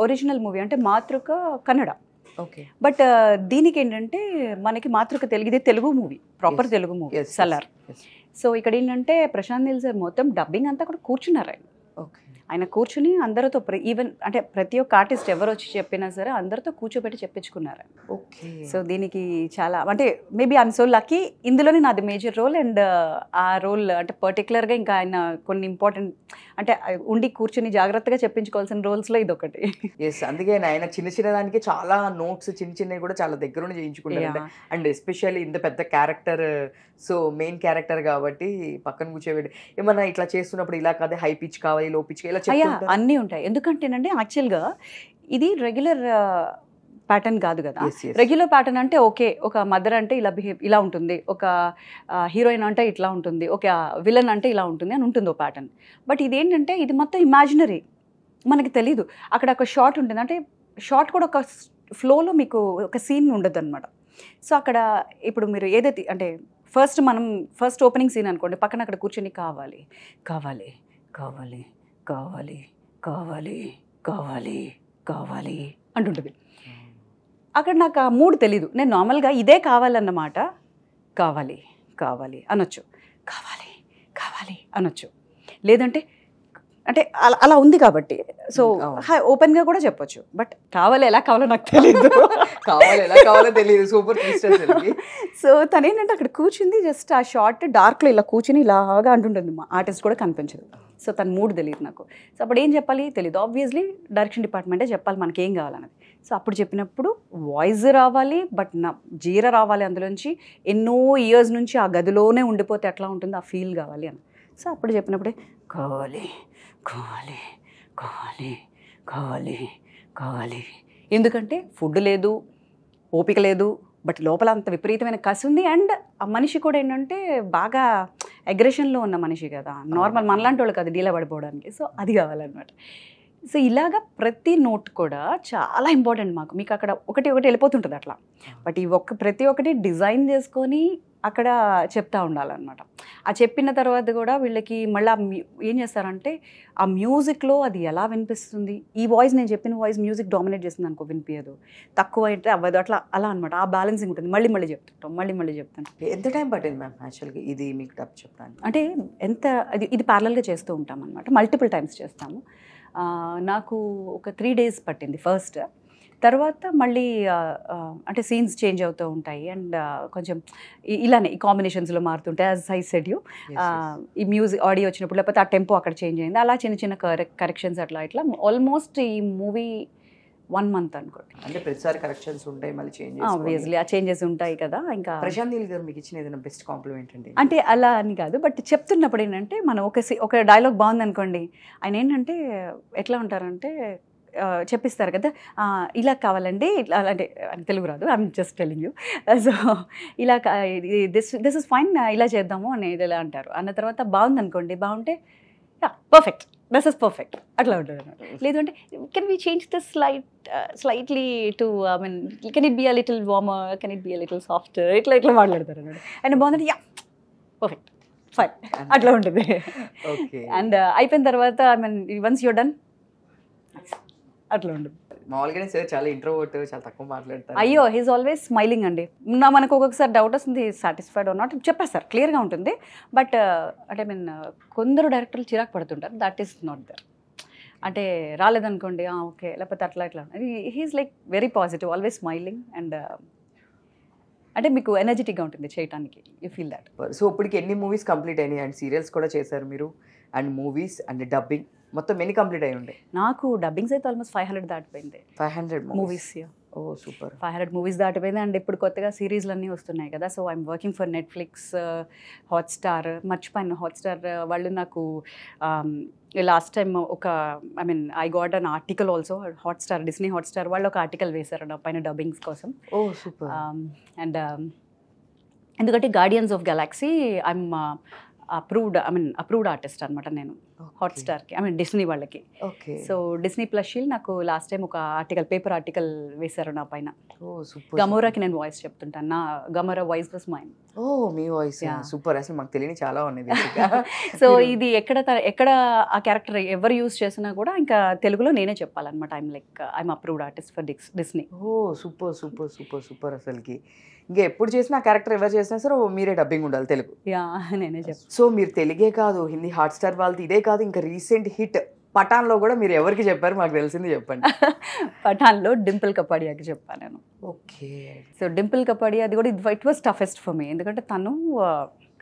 ఒరిజినల్ మూవీ అంటే మాతృక కన్నడ. బట్ దీనికి ఏంటంటే మనకి మాతృక Telugu movie, proper Telugu movie Salaar. So ఇక్కడ ఏంటంటే ప్రశాంత్ నీల్ సార్ మొత్తం డబ్బింగ్ అంతా కూడా కూర్చున్నారు. ఆయన కూర్చుని అందరితో ఈవెన్ అంటే ప్రతి ఒక్క ఆర్టిస్ట్ ఎవరు వచ్చి చెప్పినా సరే అందరితో కూర్చోబెట్టి చెప్పించుకున్నారు. సో దీనికి చాలా అంటే మేబీ ఐఎమ్ సో లక్కీ, ఇందులోనే నాది మేజర్ రోల్. అండ్ ఆ రోల్ అంటే పర్టికులర్గా ఇంకా ఆయన కొన్ని ఇంపార్టెంట్ అంటే ఉండి కూర్చుని జాగ్రత్తగా చెప్పించుకోవాల్సిన రోల్స్లో ఇది ఒకటి. అందుకే ఆయన చిన్న దానికి చాలా నోట్స్ చిన్నవి కూడా చాలా దగ్గర నుండి చేయించుకుంటారు. అండ్ ఎస్పెషల్లీ ఇంత పెద్ద క్యారెక్టర్, సో మెయిన్ క్యారెక్టర్ కాబట్టి పక్కన కూర్చోబెట్టి ఏమన్నా ఇట్లా చేస్తున్నప్పుడు ఇలా కాదే హై పిచ్ కావాలి, లో పిచ్ ఇలా అన్నీ ఉంటాయి. ఎందుకంటేనండి యాక్చువల్గా ఇది రెగ్యులర్ ప్యాటర్న్ కాదు కదా. రెగ్యులర్ ప్యాటర్న్ అంటే ఓకే, ఒక మదర్ అంటే ఇలా ఉంటుంది, ఒక హీరోయిన్ అంటే ఇట్లా ఉంటుంది, ఒక విలన్ అంటే ఇలా ఉంటుంది అని ఉంటుంది ఒక ప్యాటర్న్. బట్ ఇదేంటంటే ఇది మొత్తం ఇమాజినరీ, మనకి తెలీదు. అక్కడ ఒక షార్ట్ ఉంటుంది, అంటే షార్ట్ కూడా ఒక ఫ్లోలో మీకు ఒక సీన్ ఉండదు అనమాట. సో అక్కడ ఇప్పుడు మీరు ఏదైతే అంటే ఫస్ట్ ఓపెనింగ్ సీన్ అనుకోండి, పక్కన అక్కడ కూర్చొని కావాలి కావాలి కావాలి కావాలి కావాలి కావాలి కావాలి అంటుంటుంది. అక్కడ నాకు ఆ మూడ్ తెలీదు. నేను నార్మల్గా ఇదే కావాలన్నమాట, కావాలి కావాలి అనొచ్చు, కావాలి కావాలి అనొచ్చు, లేదంటే అంటే అలా ఉంది కాబట్టి సో ఓపెన్గా కూడా చెప్పొచ్చు. బట్ కావాలి ఎలా కావాలో నాకు తెలియదు, ఎలా కావాలో తెలియదు. సూపర్. సో తనేంటంటే అక్కడ కూర్చుంది, జస్ట్ ఆ షార్ట్ డార్క్లో ఇలా కూర్చుని ఇలాగా అంటుంటుంది, మా ఆర్టిస్ట్ కూడా కనిపించదు. సో తన మూడ్ తెలియదు నాకు. సో అప్పుడు ఏం చెప్పాలి తెలియదు. ఆబ్వియస్లీ డైరెక్షన్ డిపార్ట్మెంటే చెప్పాలి మనకి ఏం కావాలన్నది. సో అప్పుడు చెప్పినప్పుడు వాయిస్ రావాలి, బట్ నా జీర రావాలి అందులోంచి. ఎన్నో ఇయర్స్ నుంచి ఆ గదిలోనే ఉండిపోతే ఎట్లా ఉంటుందో ఆ ఫీల్ కావాలి అని. సో అప్పుడు చెప్పినప్పుడే కావాలి కావాలి కావాలి కావాలి కావాలి. ఎందుకంటే ఫుడ్ లేదు, ఓపిక లేదు, బట్ లోపల అంత విపరీతమైన కసి ఉంది. అండ్ ఆ మనిషి కూడా ఏంటంటే బాగా అగ్రెషన్లో ఉన్న మనిషి కదా, నార్మల్ మనలాంటి వాళ్ళు కాదు డీలా పడిపోవడానికి. సో అది కావాలన్నమాట. సో ఇలాగా ప్రతి నోట్ కూడా చాలా ఇంపార్టెంట్ మాకు. మీకు అక్కడ ఒకటి వెళ్ళిపోతుంటుంది అట్లా, బట్ ఈ ప్రతి ఒక్కటి డిజైన్ చేసుకొని అక్కడ చెప్తా ఉండాలన్నమాట. ఆ చెప్పిన తర్వాత కూడా వీళ్ళకి మళ్ళీ ఏం చేస్తారంటే ఆ మ్యూజిక్లో అది ఎలా వినిపిస్తుంది, ఈ వాయిస్ నేను చెప్పిన వాయిస్ మ్యూజిక్ డామినేట్ చేస్తుంది అనుకో, వినిపించదు, తక్కువ అయితే అవ్వదు, అలా అనమాట. ఆ బ్యాలెన్సింగ్ ఉంటుంది. మళ్ళీ చెప్తుంటాం. ఎంత టైం పట్టింది మ్యామ్ యాక్చువల్గా ఇది మీకు డబ్ చెప్తాను? అంటే ఇది ప్యారలల్గా చేస్తూ ఉంటాం అనమాట, మల్టిపుల్ టైమ్స్ చేస్తాము. నాకు ఒక 3 days పట్టింది ఫస్ట్. తర్వాత మళ్ళీ అంటే సీన్స్ చేంజ్ అవుతూ ఉంటాయి అండ్ కొంచెం ఇలానే ఈ కాంబినేషన్స్లో మారుతుంటాయి. యాజ్ ఐ సెడ్ యూ, ఈ మ్యూజిక్ ఆడియో వచ్చినప్పుడు లేకపోతే ఆ టెంపో అక్కడ చేంజ్ అయింది, అలా చిన్న కరెక్షన్స్ అట్లా ఆల్మోస్ట్ ఈ మూవీ 1 month అనుకోండి. అంటే ప్రతిసారి కరెక్షన్స్ ఉంటాయి, మళ్ళీ చేంజ్ ఆబ్వియస్లీ ఆ చేంజెస్ ఉంటాయి కదా. ఇంకా ప్రశాంత్ నీల్ గారు మీకు ఇచ్చిన ఏదైనా బెస్ట్ కాంప్లిమెంట్ అండి? అంటే అలా అని కాదు, బట్ చెప్తున్నప్పుడు ఏంటంటే మనం ఒక డైలాగ్ బాగుంది అనుకోండి, ఆయన ఏంటంటే ఎట్లా ఉంటారంటే చెప్పిస్తారు కదా, ఇలా కావాలండి, ఇట్లా అంటే తెలుగు రాదు, I'm just telling you. So ఇలా దిస్ ఇస్ ఫైన్, ఇలా చేద్దాము అని ఇలా అంటారు. అన్న తర్వాత బాగుంది అనుకోండి, బాగుంటే పర్ఫెక్ట్, దిస్ ఇస్ పర్ఫెక్ట్ అట్లా ఉంటుంది. లేదు అంటే can we change this slightly to I mean can it be a little warmer, can it be a little softer, ఇట్లా మాట్లాడతారు అన్నాడు. అండ్ బాగుందంటే పర్ఫెక్ట్ ఫైన్ అట్లా ఉంటుంది. అండ్ అయిపోయిన తర్వాత I mean once you're done అట్లా ఉండదు. మామూలుగానే సార్ చాలా ఇంట్రోవర్ట్, చాలా తక్కువ మాట్లాడతారు. అయ్యో హీస్ ఆల్వేస్ స్మైలింగ్ అండి. మనకు ఒక్కొక్కసారి డౌట్ వస్తుంది, సాటిస్ఫైడ్ ఆర్ నాట్ చెప్పేస్తారు, క్లియర్గా ఉంటుంది. బట్ అంటే మీన్ కొందరు డైరెక్టర్లు చిరాకు పడుతుంటారు, దట్ ఈస్ నాట్ దర్. అంటే రాలేదనుకోండి ఓకే, లేకపోతే అట్లా he's like very positive, always smiling and అంటే మీకు ఎనర్జెటిక్గా ఉంటుంది చేయడానికి, యూ ఫీల్ దట్. సో ఇప్పటికి ఎన్ని మూవీస్ కంప్లీట్ అయినాయి? అండ్ సీరియల్స్ కూడా చేశారు మీరు, అండ్ మూవీస్ అండ్ డబ్బింగ్ మొత్తం ఎన్ని కంప్లీట్ అయి ఉంటాయి? నాకు డబ్బింగ్స్ అయితే ఆల్మోస్ట్ 500 దాటిపోయింది. 500 మూవీస్. ఓ సూపర్. 500 మూవీస్ దాటిపోయింది. అండ్ ఇప్పుడు కొత్తగా సిరీస్లు అన్నీ వస్తున్నాయి కదా. So I'm working for Netflix, Hotstar. మర్చిపోయాను, హాట్స్టార్ వాళ్ళు నాకు last time I mean I got an article also. Hotstar, Disney Hotstar వాళ్ళు ఒక ఆర్టికల్ వేశారు నా పైన డబ్బింగ్స్ కోసం. ఓ సూపర్. అండ్ ఎందుకంటే guardians of Galaxy I'm approved artist అనమాట నేను హాట్స్టార్కి, ఐ మీన్ డిస్నీ వాళ్ళకి. సో డిస్నీ ప్లస్ షీల్ నాకు లాస్ట్ టైం ఒక పేపర్ ఆర్టికల్ వేశారు నా పైన. గమోరాకి నేను వాయిస్ చెప్తుంటాను, నా Gamora voice was mine. Oh మీ వాయిస్ సూపర్, అసలు మాకు తెలియని చాలా ఉన్నది. సో ఇది ఎక్కడ ఆ క్యారెక్టర్ ఎవరు యూజ్ చేసినా కూడా ఇంకా తెలుగులో నేనే చెప్పాలన్నమాట. I'm approved artist for Disney. Oh super super super super. అసలుకి ఇంకా ఎప్పుడు చేసినా క్యారెక్టర్ ఎవరు చేసినా సరే మీరే డబ్బింగ్ ఉండాలి తెలుగు. నేనే చెప్తాను. సో మీరు తెలుగే కాదు, హిందీ హాట్స్టార్ వాళ్ళది ఇదే కాదు, ఇంకా రీసెంట్ హిట్ పఠాన్లో కూడా మీరు ఎవరికి చెప్పారు మాకు తెలిసింది చెప్పండి. పఠాన్లో డింపుల్ కపాడియాకి చెప్పాను నేను. ఓకే. సో డింపుల్ కపాడియా అది కూడా it was toughest for me, ఎందుకంటే తను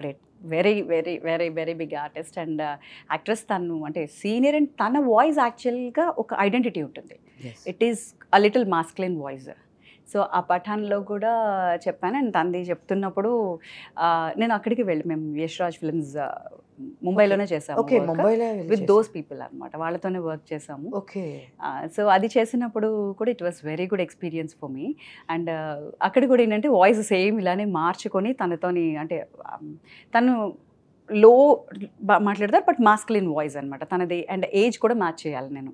great, very very very very big artist and actress. తను అంటే సీనియర్ అండ్ తన వాయిస్ యాక్చువల్గా ఒక ఐడెంటిటీ ఉంటుంది. It is a little masculine voice. So ఆ పఠాన్లో కూడా చెప్పాను. అండ్ తంది చెప్తున్నప్పుడు నేను అక్కడికి మేము యశ్రాజ్ ఫిల్మ్స్ ముంబైలోనే చేసాము, విత్ దోస్ పీపుల్ అనమాట, వాళ్ళతోనే వర్క్ చేసాము. ఓకే. సో అది చేసినప్పుడు కూడా it was very good experience for me. And అక్కడ కూడా ఏంటంటే వాయిస్ సేమ్ ఇలానే మార్చుకొని తనతోని, అంటే తను లో మాట్లాడతారు బట్ మాస్కులిన్ వాయిస్ అనమాట తనది, అండ్ ఏజ్ కూడా మ్యాచ్ చేయాలి నేను.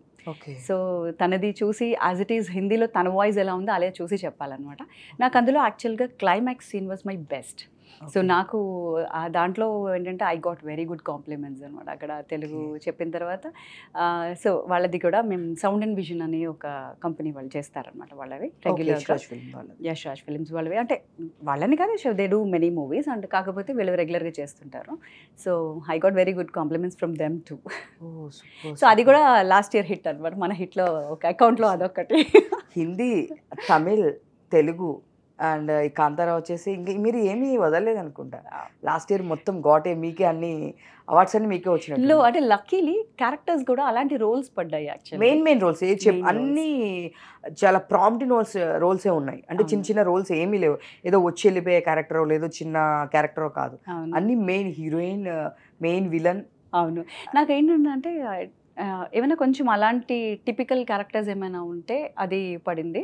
సో తనది చూసి యాజ్ ఇట్ ఈస్ హిందీలో తన వాయిస్ ఎలా ఉందో అలా చూసి చెప్పాలన్నమాట. నాకు అందులో యాక్చువల్గా climax scene was my best. So నాకు దాంట్లో ఏంటంటే I got very good compliments అనమాట అక్కడ తెలుగు చెప్పిన తర్వాత. సో వాళ్ళది కూడా మేము సౌండ్ అండ్ విజన్ అని ఒక కంపెనీ వాళ్ళు చేస్తారనమాట, వాళ్ళవి రెగ్యులర్గా యశ్రాజ్ ఫిల్మ్స్ వాళ్ళవి. అంటే వాళ్ళని కాదు, they do many movies and కాకపోతే వీళ్ళు రెగ్యులర్గా చేస్తుంటారు. So I got very good compliments from them two. So అది కూడా లాస్ట్ ఇయర్ హిట్ అనమాట మన హిట్లో ఒక అకౌంట్లో అదొకటి. హిందీ, తమిళ్, తెలుగు అండ్ ఈ కాంతారా వచ్చేసి ఇంక మీరు ఏమీ వదలలేదు అనుకుంటా. లాస్ట్ ఇయర్ మొత్తం గాటే మీకే అన్ని అవార్డ్స్ అన్ని మీకే వచ్చినట్టు. అంటే లక్కీలీ క్యారెక్టర్స్ కూడా అలాంటి రోల్స్ పడ్డాయి. యాక్చువల్లీ మెయిన్ రోల్స్ అన్నీ చాలా ప్రాంప్ట్ రోల్సే ఉన్నాయి. అంటే చిన్న చిన్న రోల్స్ ఏమీ లేవు, ఏదో వచ్చి వెళ్ళిపోయే క్యారెక్టరో లేదో చిన్న క్యారెక్టరో కాదు, అన్ని మెయిన్ హీరోయిన్, మెయిన్ విలన్. అవును. నాకు ఏంటంటే ఏమైనా కొంచెం అలాంటి టిపికల్ క్యారెక్టర్స్ ఏమైనా ఉంటే అది పడింది.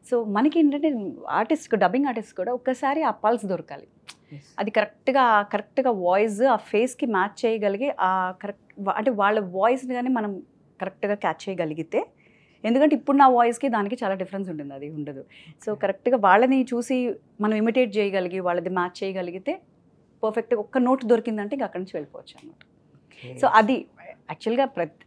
సో మనకి ఏంటంటే ఆర్టిస్ట్, డబ్బింగ్ ఆర్టిస్ట్ కూడా ఒక్కసారి ఆ పల్స్ దొరకాలి, అది కరెక్ట్గా వాయిస్ ఆ ఫేస్కి మ్యాచ్ చేయగలిగి ఆ కరెక్ట్, అంటే వాళ్ళ వాయిస్ని కానీ మనం కరెక్ట్గా క్యాచ్ చేయగలిగితే, ఎందుకంటే ఇప్పుడు నా వాయిస్కి దానికి చాలా డిఫరెన్స్ ఉంటుంది, అది ఉండదు. సో కరెక్ట్గా వాళ్ళని చూసి మనం ఇమిటేట్ చేయగలిగి వాళ్ళది మ్యాచ్ చేయగలిగితే పర్ఫెక్ట్గా ఒక్క నోట్ దొరికిందంటే ఇంకా అక్కడి నుంచి వెళ్ళిపోవచ్చు అనమాట. సో అది యాక్చువల్గా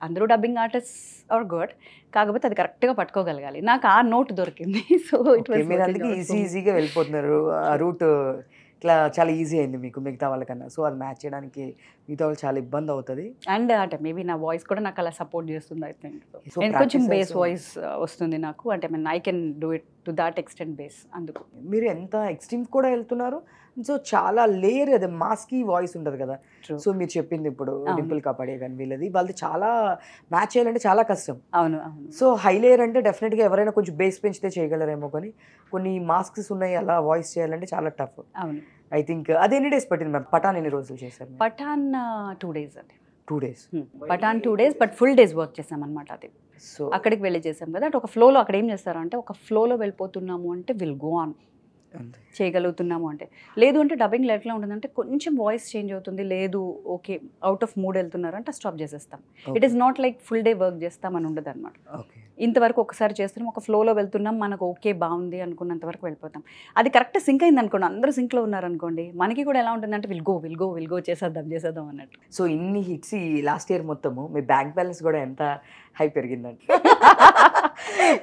అందరూ డబ్బింగ్ ఆర్టిస్ట్ ఆర్ గుడ్, కాకపోతే అది కరెక్ట్గా పట్టుకోగలగాలి. నాకు ఆ నోట్ దొరికింది. సో ఇట్ వాస్ మీరు అందుకే ఈజీగా వెళ్ళిపోతున్నారు. ఆ రూట్ ఇట్లా చాలా ఈజీ అయింది మీకు మిగతా వాళ్ళకన్నా. సో అది మ్యాచ్ చేయడానికి మిగతా వాళ్ళు చాలా ఇబ్బంది అవుతుంది. అండ్ అంటే మేబీ నా వాయిస్ కూడా నాకు అలా సపోర్ట్ చేస్తుంది ఐ థింక్. So నేను కొంచెం practice బేస్ also- వాయిస్ వస్తుంది నాకు, అంటే I can do it to that extent base. అందుకు మీరు ఎంత ఎక్స్ట్రీమ్ కూడా వెళ్తున్నారు. సో చాలా లేయర్, అది మాస్కీ వాయిస్ ఉంటుంది కదా. True. సో మీరు చెప్పింది ఇప్పుడు అవును. డింపుల్ కాపాడే కానీ వీళ్ళది వాళ్ళది చాలా మ్యాచ్ చేయాలంటే చాలా కష్టం. అవును అవును. సో హై లేయర్ అంటే డెఫినెట్గా ఎవరైనా కొంచెం బేస్ పెంచితే చేయగలరేమో, కానీ కొన్ని మాస్క్స్ ఉన్నాయి అలా వాయిస్ చేయాలంటే చాలా టఫ్. అవును. ఐ థింక్ అది ఎన్ని డేస్ పట్టింది మ్యామ్? పఠాన్ ఎన్ని రోజులు చేశారు? పఠాన్ 2 days అండి. 2 days. Pathaan 2 days, but full days work చేసామన్నమాట. అది సో అక్కడికి వెళ్ళి చేసాం కదా, అంటే ఒక ఫ్లోలో అక్కడ ఏం చేస్తారంటే ఒక ఫ్లోలో వెళ్ళిపోతున్నాము అంటే విల్ గో ఆన్, అంతే. చేయగలుగుతున్నాము అంటే. లేదు అంటే డబ్బింగ్లో ఎట్లా ఉంటుందంటే కొంచెం వాయిస్ చేంజ్ అవుతుంది, లేదు ఓకే అవుట్ ఆఫ్ మూడ్ వెళ్తున్నారు అంటే స్టాప్ చేసేస్తాం. It is not like full day work చేస్తామని ఉండదు అనమాట. ఓకే. ఇంతవరకు ఒకసారి చేస్తున్నాం, ఒక ఫ్లోలో వెళ్తున్నాం, మనకు ఓకే బాగుంది అనుకున్నంత వరకు వెళ్ళిపోతాం. అది కరెక్ట్ సింక్ అయింది అనుకోండి, అందరూ సింక్లో ఉన్నారనుకోండి, మనకి కూడా ఎలా ఉంటుందంటే విల్ గో చేసేద్దాం అన్నట్టు. సో ఇన్ని హిట్స్ ఈ లాస్ట్ ఇయర్ మొత్తము మీ బ్యాంక్ బ్యాలెన్స్ కూడా ఎంత హై పెరిగిందండి?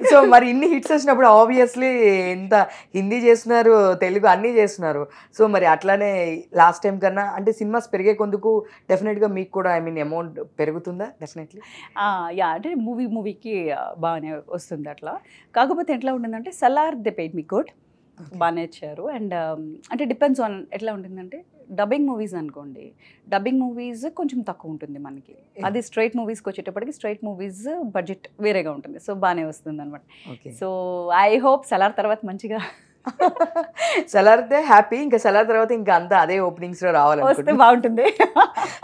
సో మరి ఇన్ని హిట్స్ వచ్చినప్పుడు ఆబ్వియస్లీ ఎంత హిందీ చేస్తున్నారు, తెలుగు అన్నీ చేస్తున్నారు. సో మరి అట్లానే లాస్ట్ టైం కన్నా అంటే సినిమాస్ పెరిగే కొందుకు డెఫినెట్గా మీకు కూడా ఐ మీన్ అమౌంట్ పెరుగుతుందా? డెఫినెట్లీ యా, అంటే మూవీకి బాగానే వస్తుంది అట్లా. కాకపోతే ఎట్లా ఉంటుందంటే Salaar they paid me good, బాగానే ఇచ్చారు. అండ్ అంటే డిపెండ్స్ ఆన్ ఎట్లా ఉంటుందంటే డబ్బింగ్ మూవీస్ అనుకోండి, డబ్బింగ్ మూవీస్ కొంచెం తక్కువ ఉంటుంది మనకి. అది స్ట్రైట్ మూవీస్కి వచ్చేటప్పటికి స్ట్రైట్ మూవీస్ బడ్జెట్ వేరేగా ఉంటుంది. సో బాగానే వస్తుంది అనమాట. Okay. So I hope Salaar తర్వాత మంచిగా సలార్తే హ్యాపీ, ఇంకా సలార్ తర్వాత ఇంకా అంతా అదే ఓపెనింగ్స్ లో వస్తే రావాలనుకుంటున్నా. బాగుంటుంది.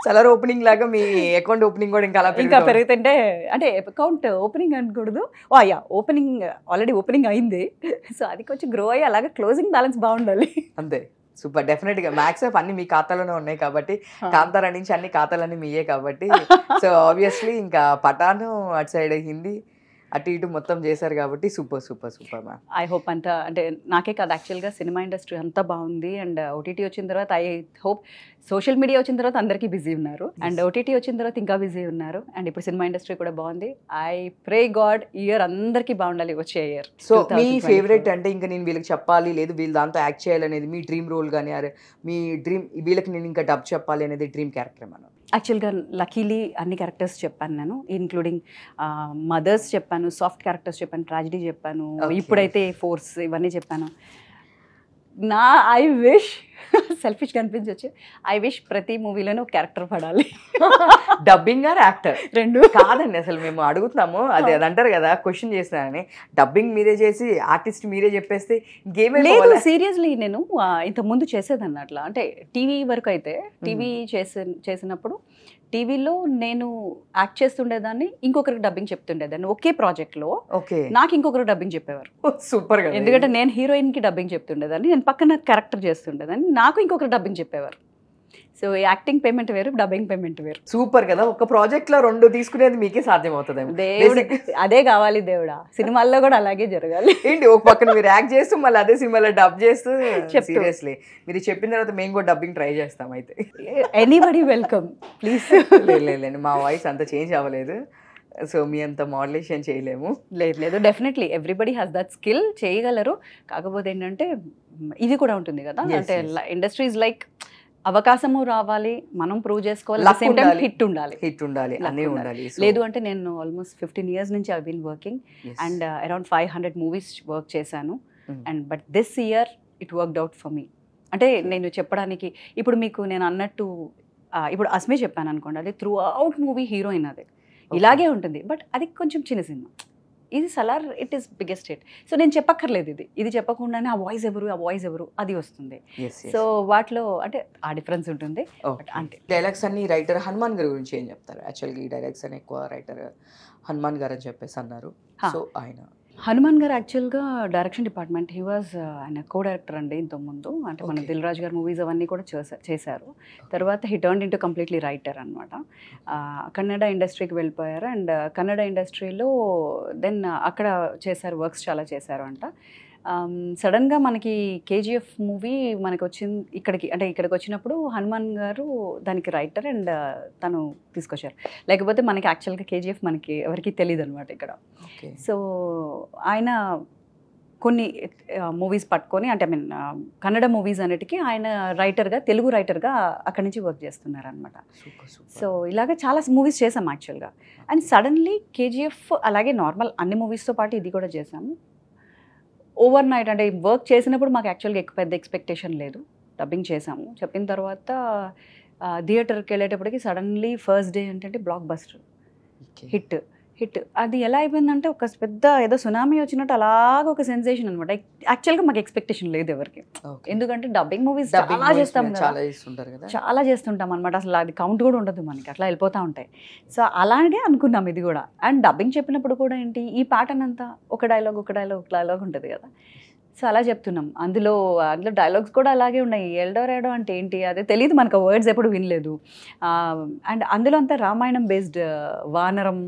సలార్ ఓపెనింగ్ లాగా మీ అకౌంట్ ఓపెనింగ్ కూడా ఇంకా అలా ఇంకా పెరుగుతుంది. పెరుగుతుంటే అంటే అకౌంట్ ఓపెనింగ్ అనకూడదు, యా ఓపెనింగ్ ఆల్రెడీ ఓపెనింగ్ అయింది. సో అది కొంచెం గ్రో అయ్యి అలాగే క్లోజింగ్ బ్యాలెన్స్ బాగుండాలి. అంతే. సూపర్. డెఫినెట్ గా మ్యాక్స్ ఆఫ్ అన్ని మీ ఖాతాలోనే ఉన్నాయి కాబట్టి, కాంతారా నుంచి అన్ని ఖాతాలన్నీ మీయే కాబట్టి, సో ఆబ్వియస్లీ ఇంకా పఠాను అటు సైడ్ హిందీ అటు ఇటు మొత్తం చేశారు కాబట్టి super super super ma'am. I hope అంతా, అంటే నాకే కాదు యాక్చువల్గా సినిమా ఇండస్ట్రీ అంతా బాగుంది. అండ్ ఓటీటీ వచ్చిన తర్వాత ఐ హోప్, సోషల్ మీడియా వచ్చిన తర్వాత అందరికీ బిజీ ఉన్నారు, అండ్ ఓటీటీ వచ్చిన తర్వాత ఇంకా బిజీ ఉన్నారు, అండ్ ఇప్పుడు సినిమా ఇండస్ట్రీ కూడా బాగుంది. ఐ ప్రే గాడ్ ఇయర్ అందరికీ బాగుండాలి, వచ్చే ఇయర్. సో మీ ఫేవరెట్ అంటే ఇంకా నేను వీళ్ళకి చెప్పాలి, లేదు వీళ్ళు దాంతో యాక్ట్ చేయాలనేది మీ డ్రీమ్ రోల్ కానీ, అరే మీ డ్రీమ్ వీళ్ళకి నేను ఇంకా డబ్ చెప్పాలి అనేది డ్రీమ్ క్యారెక్టర్ మనం? యాక్చువల్గా లక్కీలీ అన్ని క్యారెక్టర్స్ చెప్పాను నేను, ఇన్క్లూడింగ్ మదర్స్ చెప్పాను, సాఫ్ట్ క్యారెక్టర్స్ చెప్పాను, ట్రాజడీ చెప్పాను, ఇప్పుడైతే ఫోర్స్ ఇవన్నీ చెప్పాను. ఐ విష్ సెల్ఫిష్ కనిపించవచ్చు, ఐ విష్ ప్రతి మూవీలోనే ఒక క్యారెక్టర్ పడాలి. Dubbing or actor? రెండు కాదండి, అసలు మేము అడుగుతున్నాము అది అంటారు కదా, క్వశ్చన్ చేస్తున్నానని. డబ్బింగ్ మీరే చేసి ఆర్టిస్ట్ మీరే చెప్పేస్తే ఇంకేమే లేదు. సీరియస్లీ నేను ఇంతకుముందు చేసేదాన్ని అట్లా, అంటే టీవీ వరకు అయితే టీవీ చేసినప్పుడు టీవీలో నేను యాక్ట్ చేస్తుండేదాన్ని, ఇంకొకరికి డబ్బింగ్ చెప్తుండేదాన్ని ఒకే ప్రాజెక్ట్లో. ఓకే. నాకు ఇంకొకరు డబ్బింగ్ చెప్పేవారు. సూపర్ గా. ఎందుకంటే నేను హీరోయిన్కి డబ్బింగ్ చెప్తుండేదాన్ని, నేను పక్కన క్యారెక్టర్ చేస్తుండేదాన్ని, నాకు ఇంకొకరు డబ్బింగ్ చెప్పేవారు. సో యాక్టింగ్ పేమెంట్ వేరు, డబ్బింగ్ పేమెంట్ వేరు. సూపర్ కదా. ఒక ప్రాజెక్ట్ లో 2 తీసుకునేది మీకే సాధ్యం అవుతుంది. దేవుడు అదే కావాలి, దేవుడా సినిమాల్లో కూడా అలాగే జరగాలి. ఏంటి ఒక పక్కన మీరు యాక్ట్ చేస్తూ మళ్ళీ అదే సినిమాలో డబ్ చేస్తూ, సీరియస్లీ మీరు చెప్పిన తర్వాత మేము కూడా డబ్బింగ్ ట్రై చేస్తాం. అయితే ఎనీబడి వెల్కమ్ ప్లీజ్. లేదు మా వాయిస్ అంత చేంజ్ అవ్వలేదు, సో మీ అంత మాడ్యులేషన్ చేయలేము. లేదు definitely everybody has that skill, చేయగలరు. కాకపోతే ఏంటంటే ఇది కూడా ఉంటుంది కదా, అంటే ఇండస్ట్రీస్ లైక్ అవకాశము రావాలి, మనం ప్రూవ్ చేసుకోవాలి, హిట్ ఉండాలి, అన్నీ ఉండాలి. లేదు అంటే నేను ఆల్మోస్ట్ 15 years నుంచి I been working and around 500 movies work చేశాను. And but this year it worked out for me. అంటే నేను చెప్పడానికి ఇప్పుడు మీకు నేను అన్నట్టు ఇప్పుడు అస్మి చెప్పాను అనుకోండి, అది త్రూ అవుట్ మూవీ హీరోయిన్, అది ఇలాగే ఉంటుంది. బట్ అది కొంచెం చిన్న సినిమా, ఇది Salaar it is biggest hit. So నేను చెప్పక్కర్లేదు, ఇది చెప్పకుండానే ఆ వాయిస్ ఎవరు అది వస్తుంది. సో వాటిలో అంటే ఆ డిఫరెన్స్ ఉంటుంది. అంటే డైలాగ్స్ అన్ని రైటర్ హనుమాన్ గారి గురించి ఏం చెప్తారు? యాక్చువల్గా ఈ డైలాగ్స్ అని ఎక్కువ రైటర్ హనుమాన్ గారు అని చెప్పేసి అన్నారు. సో ఆయన హనుమాన్ గారు యాక్చువల్గా డైరెక్షన్ డిపార్ట్మెంట్ హీ వాజ్ ఆయన కో డైరెక్టర్ అండి ఇంతకుముందు, అంటే మన దిల్ రాజు గారు మూవీస్ అవన్నీ కూడా చేశారు. తర్వాత he turn into completely writer అనమాట. కన్నడ ఇండస్ట్రీకి వెళ్ళిపోయారు అండ్ కన్నడ ఇండస్ట్రీలో దెన్ అక్కడ చేశారు, వర్క్స్ చాలా చేశారు అంట. సడన్గా మనకి కేజీఎఫ్ మూవీ మనకి వచ్చింది ఇక్కడికి వచ్చినప్పుడు హనుమాన్ గారు దానికి రైటర్ అండ్ తను తీసుకొచ్చారు. లేకపోతే మనకి యాక్చువల్గా కేజీఎఫ్ మనకి ఎవరికి తెలియదు అనమాట ఇక్కడ. సో ఆయన కొన్ని మూవీస్ పట్టుకొని, అంటే కన్నడ మూవీస్ అన్నిటికీ ఆయన రైటర్గా, తెలుగు రైటర్గా అక్కడి నుంచి వర్క్ చేస్తున్నారు అనమాట. సో ఇలాగ చాలా మూవీస్ చేసాం యాక్చువల్గా. అండ్ సడన్లీ కేజీఎఫ్ అలాగే నార్మల్ అన్ని మూవీస్తో పాటు ఇది కూడా చేసాము. ఓవర్ నైట్ అంటే వర్క్ చేసినప్పుడు మాకు యాక్చువల్గా పెద్ద ఎక్స్పెక్టేషన్ లేదు. డబ్బింగ్ చేసాము, చెప్పిన తర్వాత థియేటర్కి వెళ్ళేటప్పటికి సడన్లీ ఫస్ట్ డే ఏంటంటే బ్లాక్ బస్టర్ హిట్. అది ఎలా అయిపోయిందంటే ఒక పెద్ద ఏదో సునామీ వచ్చినట్టు అలాగ ఒక సెన్సేషన్ అనమాట. యాక్చువల్గా మాకు ఎక్స్పెక్టేషన్ లేదు ఎవరికి, ఎందుకంటే డబ్బింగ్ మూవీస్ చాలా చేస్తాం కదా, చాలా చేస్తుంటాం అనమాట. అసలు అది కౌంట్ కూడా ఉండదు మనకి, అట్లా వెళ్ళిపోతూ ఉంటాయి. సో అలాగే అనుకున్నాం ఇది కూడా. అండ్ డబ్బింగ్ చెప్పినప్పుడు కూడా ఏంటి, ఈ ప్యాటర్న్ అంతా ఒక డైలాగ్ ఉంటుంది కదా. సో అలా చెప్తున్నాం. అందులో డైలాగ్స్ కూడా అలాగే ఉన్నాయి. ఎల్డోరేడో అంటే ఏంటి అదే తెలియదు మనకు, వర్డ్స్ ఎప్పుడు వినలేదు. అండ్ అందులో అంతా రామాయణం బేస్డ్, వానరం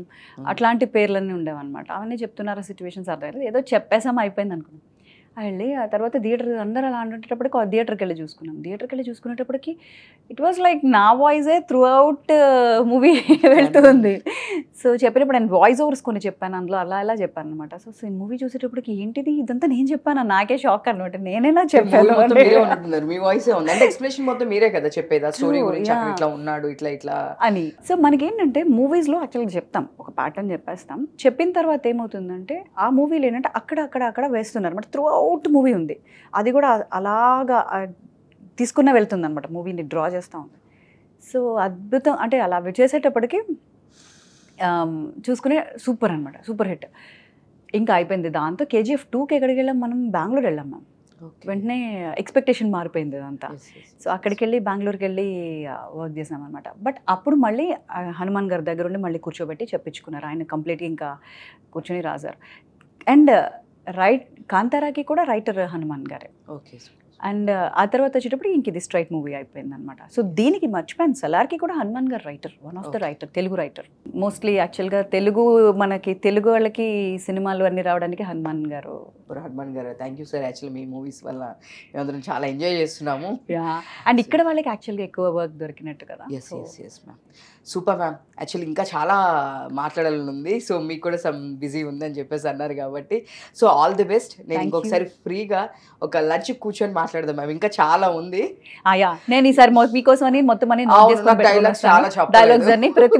అట్లాంటి పేర్లన్నీ ఉండేవన్నమాట. అవన్నీ చెప్తున్నారు, సిచ్యువేషన్స్ అర్థం ఏదో చెప్పేసాం అయిపోయింది అనుకున్నాం. వెళ్ళి ఆ తర్వాత థియేటర్ అందరూ అలా అంటున్నప్పటికీ థియేటర్కి వెళ్ళి చూసుకునేటప్పటికి ఇట్ వాజ్ లైక్ నా వాయిసే త్రూ అవుట్ మూవీ వెళ్తుంది. సో చెప్పినప్పుడు నేను వాయిస్ ఓవర్స్ కొన్ని చెప్పాను అందులో, అలా చెప్పాను అనమాట. సో మూవీ చూసేటప్పటికి ఏంటిది ఇదంతా నేను చెప్పాను, నాకే షాక్ అనమాట. నేనేనా చెప్పాను అని. సో మనకేంటంటే మూవీస్లో యాక్చువల్గా చెప్తాం, ఒక ప్యాటర్న్ చెప్పేస్తాం. చెప్పిన తర్వాత ఏమవుతుందంటే ఆ మూవీలో ఏంటంటే అక్కడ వేస్తున్నారు అనమాట. త్రూ అవుట్ మూవీ ఉంది, అది కూడా అలాగా తీసుకున్న వెళ్తుంది అనమాట, మూవీని డ్రా చేస్తూ ఉంది. సో అద్భుతం, అంటే అలా చేసేటప్పటికి చూసుకునే సూపర్ అనమాట, సూపర్ హిట్. ఇంకా అయిపోయింది. దాంతో కేజీఎఫ్ 2కి ఎక్కడికి వెళ్ళాం, మనం బెంగళూరు వెళ్ళాం. మేము వెంటనే ఎక్స్పెక్టేషన్ మారిపోయింది అదంతా. సో అక్కడికి వెళ్ళి బెంగళూరుకి వెళ్ళి వర్క్ చేసాం అనమాట. బట్ అప్పుడు మళ్ళీ హనుమాన్ గారి దగ్గర ఉండి మళ్ళీ కూర్చోబెట్టి చెప్పించుకున్నారు. ఆయన కంప్లీట్గా ఇంకా కూర్చొని రాశారు. అండ్ కాంతారాకి కూడా రైటర్ హనుమాన్ గారే. అండ్ ఆ తర్వాత వచ్చేటప్పుడు ఇంక ఇది స్ట్రైట్ మూవీ అయిపోయింది అనమాట. సో దీనికి మర్చిపోయాను, సలార్కి కూడా హనుమాన్ గారు writer, one of the writer, Telugu writer. Mostly యాక్చువల్గా మనకి తెలుగు వాళ్ళకి సినిమాలు అన్ని రావడానికి హనుమాన్ గారు. Thank you sir. Actually me movies వల్ల మేమందరం చాలా ఎంజాయ్ చేస్తున్నాము. అండ్ ఇక్కడ వాళ్ళకి యాక్చువల్గా ఎక్కువ వర్క్ దొరికినట్టు కదా. Yes ma'am, super ma'am. Actually ఇంకా చాలా మాట్లాడాలని ఉంది, సో మీకు కూడా సమ్ బిజీ ఉందని చెప్పేసి అన్నారు కాబట్టి సో ఆల్ ది బెస్ట్. నేను ఇంకొకసారి ఫ్రీగా ఒక లంచ్ కూర్చొని మాట్లాడదాం మ్యామ్, ఇంకా చాలా ఉంది. నేను ఈసారి మీకోసం అని మొత్తం అని డైలాగ్స్ చాలా డైలాగ్స్ అన్ని ప్రతి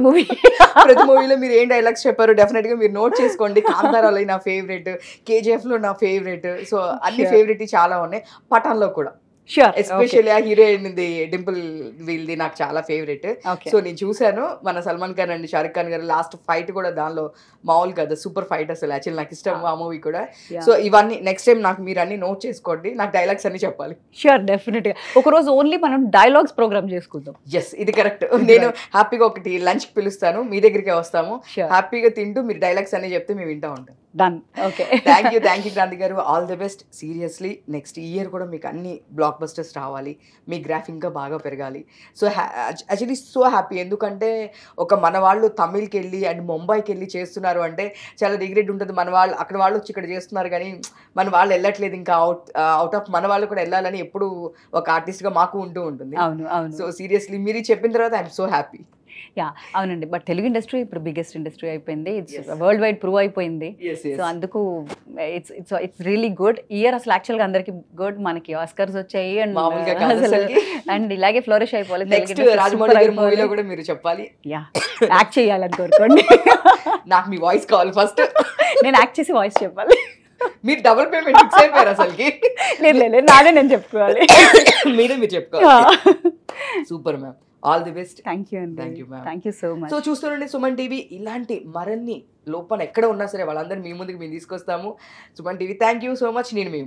మూవీలో మీరు ఏం డైలాగ్స్ చెప్పారు డెఫినెట్ గా మీరు నోట్ చేసుకోండి. కాంతారాలో నా ఫేవరెట్, కేజీఎఫ్ లో నా ఫేవరెట్, సో అన్ని ఫేవరెట్ చాలా ఉన్నాయి. పఠాన్లో కూడా ఎస్పెషల్లీ ఆ హీరోయిన్ డింపుల్ వీళ్ళది నాకు చాలా ఫేవరెట్. సో నేను చూసాను, మన సల్మాన్ ఖాన్ అండ్ షారుఖ్ ఖాన్ గారు లాస్ట్ ఫైట్ కూడా దానిలో మామూలు కదా, సూపర్ ఫైట్ అసలు. యాక్చువల్లీ నాకు ఇష్టం ఆ మూవీ కూడా. సో ఇవన్నీ నెక్స్ట్ టైం నాకు మీరు అన్ని నోట్ చేసుకోండి, నాకు డైలాగ్స్ అన్ని చెప్పాలి. షూర్, డెఫినెట్ గా ఒకరోజు ఓన్లీ మనం డైలాగ్స్ ప్రోగ్రామ్ చేసుకుందాం. ఎస్, ఇది కరెక్ట్. నేను హ్యాపీగా ఒకటి లంచ్ కి పిలుస్తాను, మీ దగ్గరికి వస్తాము, హ్యాపీగా తింటూ మీరు డైలాగ్స్ అన్ని చెప్తే మేము వింటా ఉంటాం. Done. Okay, thank you Kranti గారు. All the best. Seriously next year కూడా మీకు అన్ని బ్లాక్ బస్టర్స్ రావాలి, మీ గ్రాఫ్ ఇంకా బాగా పెరగాలి. సో యాక్చువల్లీ సో హ్యాపీ, ఎందుకంటే ఒక మన వాళ్ళు తమిళ్కి వెళ్ళి అండ్ ముంబైకి వెళ్ళి చేస్తున్నారు అంటే చాలా రిగ్రెట్ ఉంటుంది. మన వాళ్ళు అక్కడ వాళ్ళు వచ్చి ఇక్కడ చేస్తున్నారు కానీ మన వాళ్ళు వెళ్ళట్లేదు, ఇంకా అవుట్ ఆఫ్ మన వాళ్ళు కూడా వెళ్ళాలని ఎప్పుడు ఒక ఆర్టిస్ట్గా మాకు ఉంటూ ఉంటుంది. సో సీరియస్లీ మీరు చెప్పిన తర్వాత ఐఎమ్ సో హ్యాపీ. అవునండి. బట్ తెలుగు ఇండస్ట్రీ ఇప్పుడు బిగ్గెస్ట్ ఇండస్ట్రీ అయిపోయింది, ఇట్స్ వరల్డ్ వైడ్ ప్రూవ్ అయిపోయింది. సో అందుకు ఇట్స్ రియలీ గుడ్ ఇయర్ అసలు. యాక్చువల్గా అందరికి గుడ్, మనకి ఆస్కర్స్ వచ్చాయి అండ్ ఇలాగే ఫ్లోరిష్ అయిపోవాలి. మీరు చెప్పాలి, యాక్ట్ చేయాలని కోరుకోండి. నాకు మీ వాయిస్ కావాలి ఫస్ట్, నేను యాక్ట్ చేసి వాయిస్ చెప్పాలి. మీరు డబుల్ పేమెంట్ ఫిక్స్ అయిపోయారు అసలుకి. లేదు, నానే నేను చెప్పుకోవాలి, మీరు చెప్పుకోవాలి. Super ma'am, all the best. Thank you అండి. Thank you so much. So చూస్తుండండి సుమన్ టీవీ. ఇలాంటి మరిన్ని లోపల ఎక్కడ ఉన్నా సరే వాళ్ళందరూ మీ ముందుకు మేము తీసుకొస్తాము. Suman TV, thank you so much. నేను మీ